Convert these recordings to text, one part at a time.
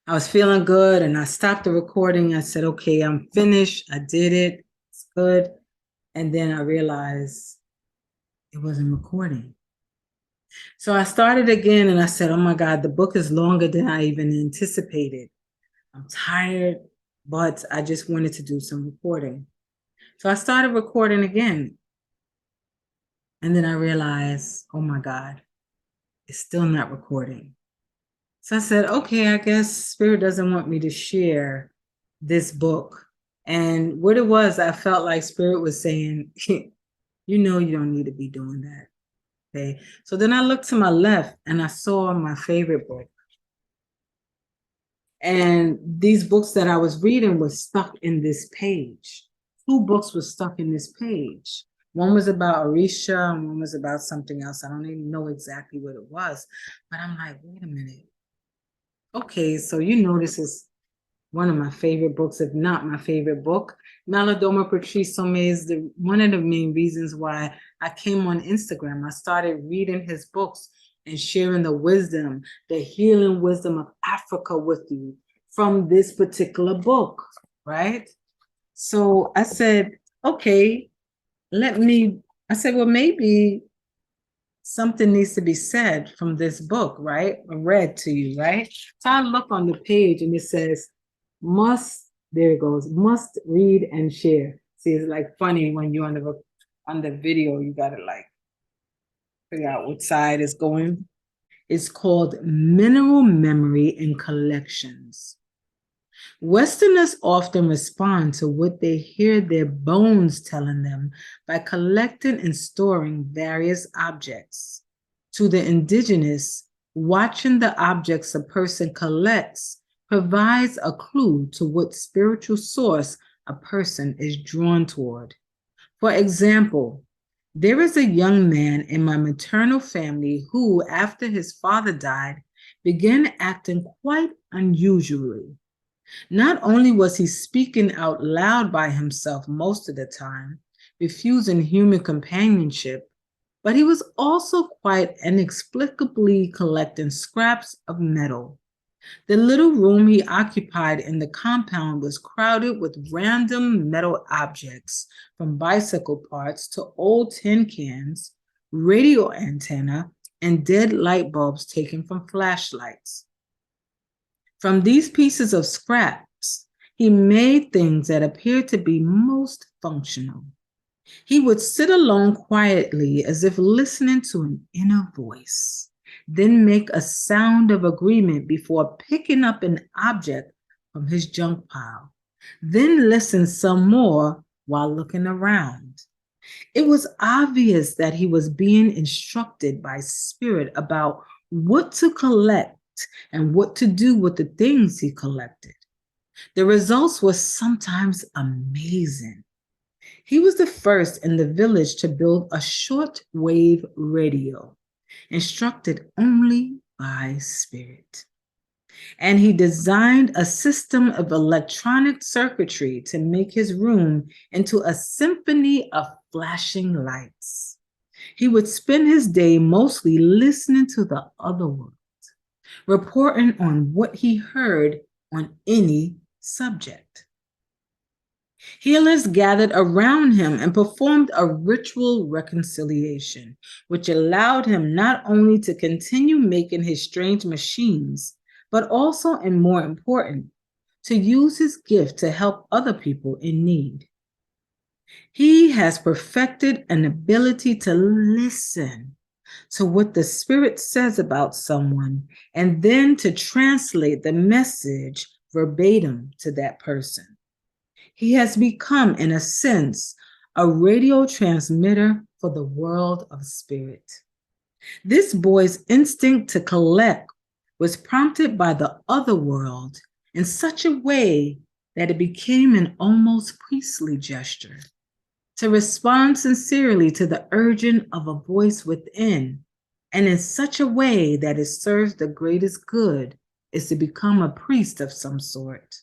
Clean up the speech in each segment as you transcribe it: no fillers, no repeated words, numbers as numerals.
I was feeling good and I stopped the recording. I said, okay, I'm finished. I did it. It's good. And then I realized it wasn't recording. So I started again and I said, oh my God, the book is longer than I even anticipated. I'm tired, but I just wanted to do some recording. So I started recording again. And then I realized, oh my God, it's still not recording. So I said, okay, I guess Spirit doesn't want me to share this book. And what it was, I felt like Spirit was saying, you don't need to be doing that. Okay. So then I looked to my left and I saw my favorite book. And these books that I was reading were stuck in this page. Two books were stuck in this page. One was about Orisha and one was about something else. I don't even know exactly what it was. But I'm like, wait a minute. Okay, so this is one of my favorite books, if not my favorite book. Malidoma Patrice Somé is one of the main reasons why I came on Instagram. I started reading his books and sharing the wisdom, the healing wisdom of Africa with you from this particular book, right? So I said, okay, I said, well, maybe something needs to be said from this book, right? Read to you, right? So I look on the page and it says, there it goes, must read and share. See, it's like funny when you're on the video, you gotta like figure out what side is going. It's called Mineral Memory and Collections. Westerners often respond to what they hear their bones telling them by collecting and storing various objects. To the indigenous, watching the objects a person collects provides a clue to what spiritual source a person is drawn toward. For example, there is a young man in my maternal family who, after his father died, began acting quite unusually. Not only was he speaking out loud by himself most of the time, refusing human companionship, but he was also quite inexplicably collecting scraps of metal. The little room he occupied in the compound was crowded with random metal objects, from bicycle parts to old tin cans, radio antenna, and dead light bulbs taken from flashlights. From these pieces of scraps, he made things that appeared to be most functional. He would sit alone quietly as if listening to an inner voice, then make a sound of agreement before picking up an object from his junk pile, then listen some more while looking around. It was obvious that he was being instructed by Spirit about what to collect and what to do with the things he collected. The results were sometimes amazing. He was the first in the village to build a shortwave radio, instructed only by Spirit. And he designed a system of electronic circuitry to make his room into a symphony of flashing lights. He would spend his day mostly listening to the other world, reporting on what he heard on any subject. Healers gathered around him and performed a ritual reconciliation, which allowed him not only to continue making his strange machines, but also, and more important, to use his gift to help other people in need. He has perfected an ability to listen to what the Spirit says about someone and then to translate the message verbatim to that person. He has become, in a sense, a radio transmitter for the world of spirit. This boy's instinct to collect was prompted by the other world in such a way that it became an almost priestly gesture. To respond sincerely to the urging of a voice within, and in such a way that it serves the greatest good, is to become a priest of some sort.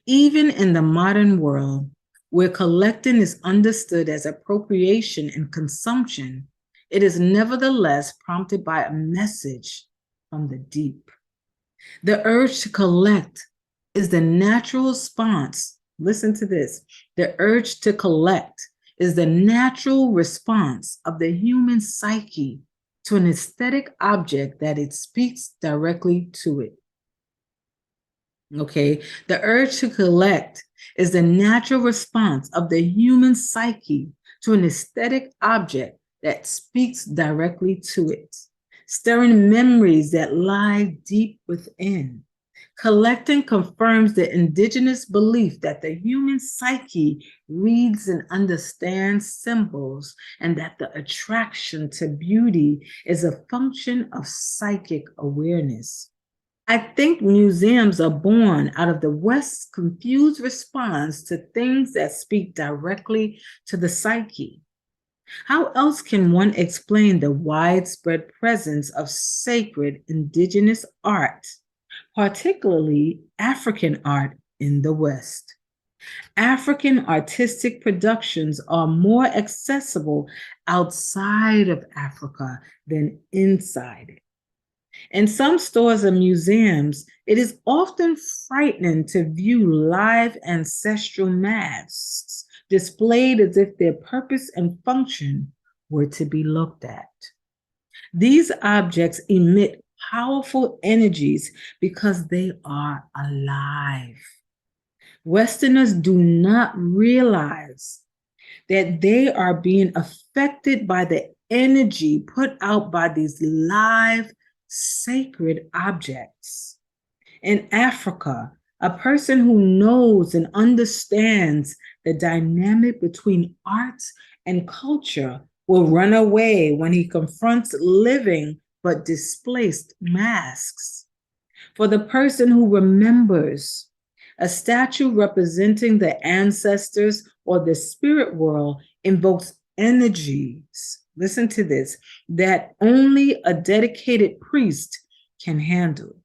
Even in the modern world, where collecting is understood as appropriation and consumption, it is nevertheless prompted by a message from the deep. The urge to collect is the natural response. Listen to this. The urge to collect is the natural response of the human psyche to an aesthetic object that it speaks directly to it. Okay, the urge to collect is the natural response of the human psyche to an aesthetic object that speaks directly to it, stirring memories that lie deep within. Collecting confirms the indigenous belief that the human psyche reads and understands symbols, and that the attraction to beauty is a function of psychic awareness. I think museums are born out of the West's confused response to things that speak directly to the psyche. How else can one explain the widespread presence of sacred indigenous art, particularly African art, in the West? African artistic productions are more accessible outside of Africa than inside it. In some stores and museums, it is often frightening to view live ancestral masks displayed as if their purpose and function were to be looked at. These objects emit powerful energies because they are alive. Westerners do not realize that they are being affected by the energy put out by these live, sacred objects. In Africa, a person who knows and understands the dynamic between art and culture will run away when he confronts living but displaced masks. For the person who remembers, a statue representing the ancestors or the spirit world invokes energies, listen to this, that only a dedicated priest can handle.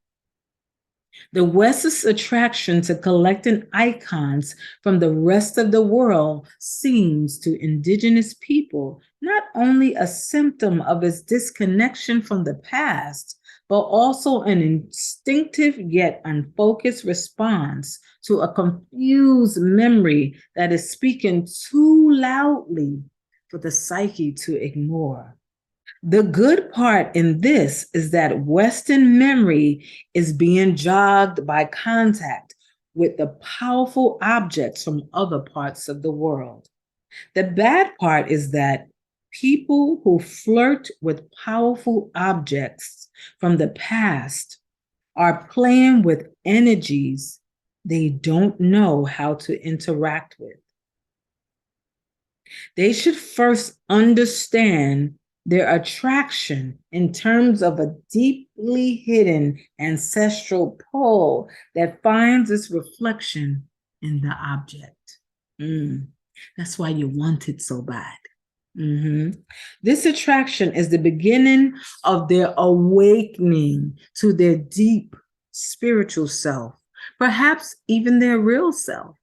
The West's attraction to collecting icons from the rest of the world seems to indigenous people not only a symptom of its disconnection from the past, but also an instinctive yet unfocused response to a confused memory that is speaking too loudly for the psyche to ignore. The good part in this is that Western memory is being jogged by contact with the powerful objects from other parts of the world. The bad part is that people who flirt with powerful objects from the past are playing with energies they don't know how to interact with. They should first understand their attraction in terms of a deeply hidden ancestral pull that finds its reflection in the object. That's why you want it so bad. This attraction is the beginning of their awakening to their deep spiritual self, perhaps even their real self.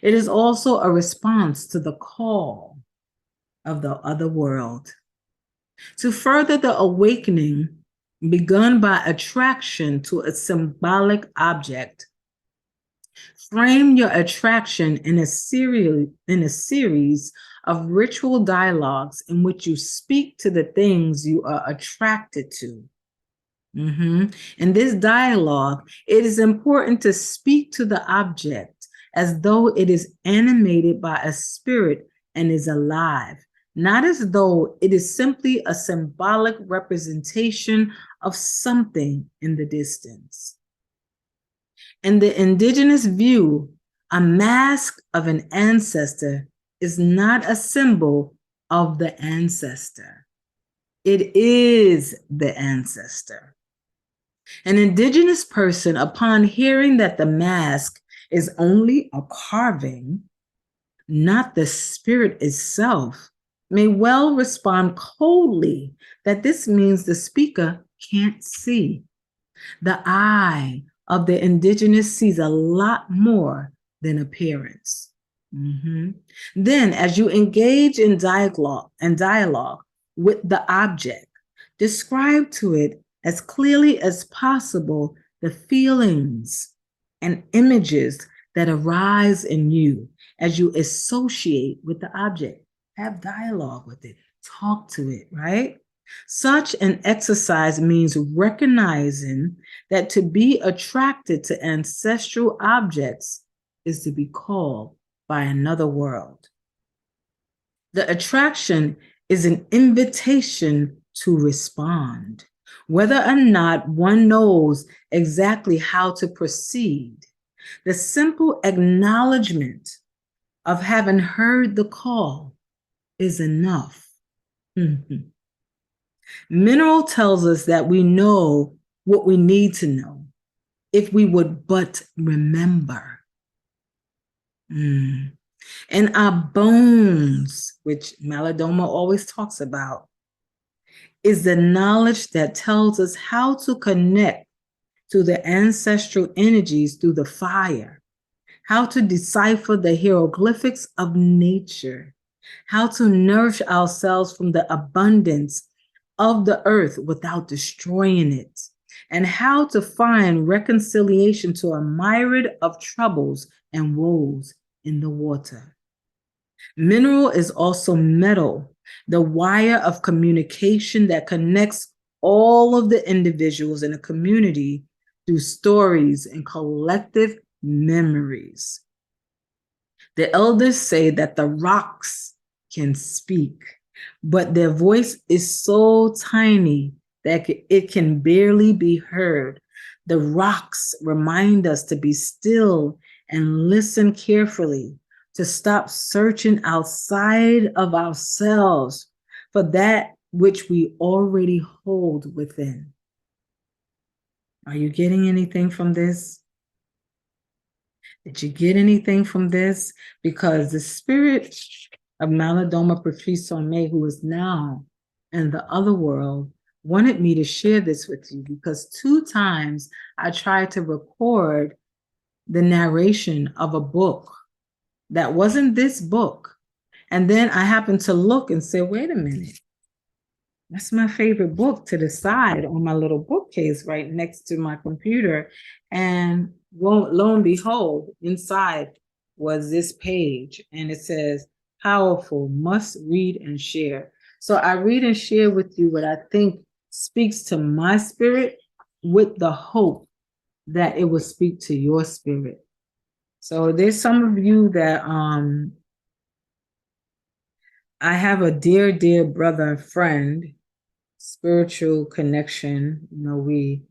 It is also a response to the call of the other world. To further the awakening begun by attraction to a symbolic object, frame your attraction in a series of ritual dialogues in which you speak to the things you are attracted to. In this dialogue, it is important to speak to the object as though it is animated by a spirit and is alive, not as though it is simply a symbolic representation of something in the distance. In the indigenous view, a mask of an ancestor is not a symbol of the ancestor. It is the ancestor. An indigenous person, upon hearing that the mask is only a carving, not the spirit itself, may well respond coldly that this means the speaker can't see. The eye of the indigenous sees a lot more than appearance. Then, as you engage in dialogue with the object, describe to it as clearly as possible the feelings and images that arise in you as you associate with the object. Have dialogue with it, talk to it, right? Such an exercise means recognizing that to be attracted to ancestral objects is to be called by another world. The attraction is an invitation to respond, whether or not one knows exactly how to proceed. The simple acknowledgement of having heard the call is enough. Mineral tells us that we know what we need to know if we would but remember. And our bones, which Malidoma always talks about, is the knowledge that tells us how to connect to the ancestral energies through the fire, how to decipher the hieroglyphics of nature, how to nourish ourselves from the abundance of the earth without destroying it, and how to find reconciliation to a myriad of troubles and woes in the water. Mineral is also metal, the wire of communication that connects all of the individuals in a community through stories and collective memories. The elders say that the rocks can speak, but their voice is so tiny that it can barely be heard. The rocks remind us to be still and listen carefully, to stop searching outside of ourselves for that which we already hold within. Are you getting anything from this? Did you get anything from this? Because the spirit of Malidoma Patrice Somé, who is now in the other world, wanted me to share this with you because 2 times I tried to record the narration of a book that wasn't this book. And then I happened to look and say, wait a minute, that's my favorite book to the side on my little bookcase right next to my computer. And lo and behold, inside was this page, and it says, powerful, must read and share. So I read and share with you what I think speaks to my spirit with the hope that it will speak to your spirit. So there's some of you that I have a dear, dear brother and friend, spiritual connection. You know, we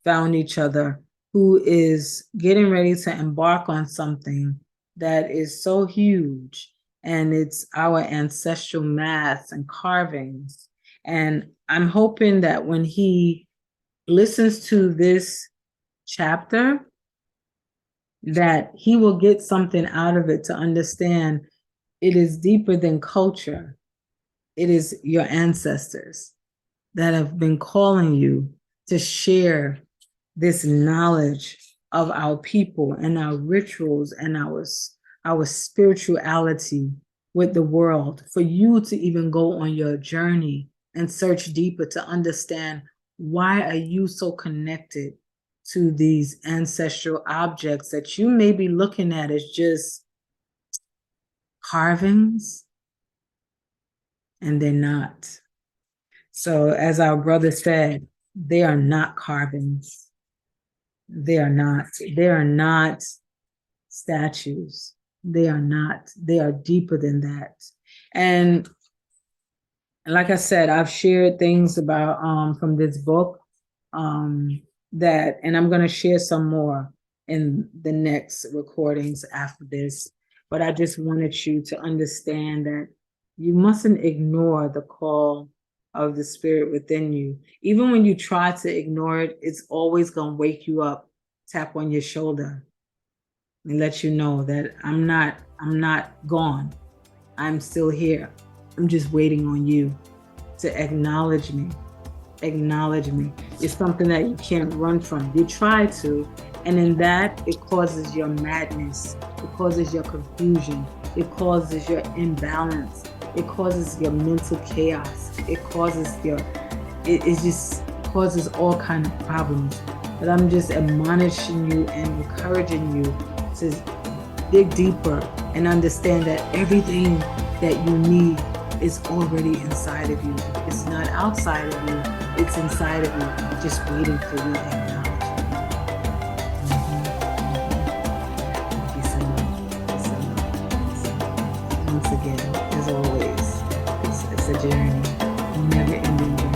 found each other, who is getting ready to embark on something that is so huge. And it's our ancestral maths and carvings. And I'm hoping that when he listens to this chapter, that he will get something out of it to understand it is deeper than culture. It is your ancestors that have been calling you to share this knowledge of our people and our rituals and our spirituality with the world, for you to even go on your journey and search deeper to understand, why are you so connected to these ancestral objects that you may be looking at as just carvings, and they're not. So as our brother said, they are not carvings. They are not. They are not statues. They are not. They are deeper than that. And like I said, I've shared things about from this book that, and I'm going to share some more in the next recordings after this. But I just wanted you to understand that you mustn't ignore the call of the spirit within you. Even when you try to ignore it, it's always going to wake you up, tap on your shoulder, and let you know that I'm not gone. I'm still here. I'm just waiting on you to acknowledge me. Acknowledge me. It's something that you can't run from. You try to, and in that, it causes your madness. It causes your confusion. It causes your imbalance. It causes your mental chaos. It just causes all kinds of problems but I'm just admonishing you and encouraging you to dig deeper and understand that everything that you need is already inside of you. It's not outside of you, it's inside of you, just waiting for your acknowledgement. Peace and love. Peace and love. Peace and love. Once again, as always, it's a journey, never ending.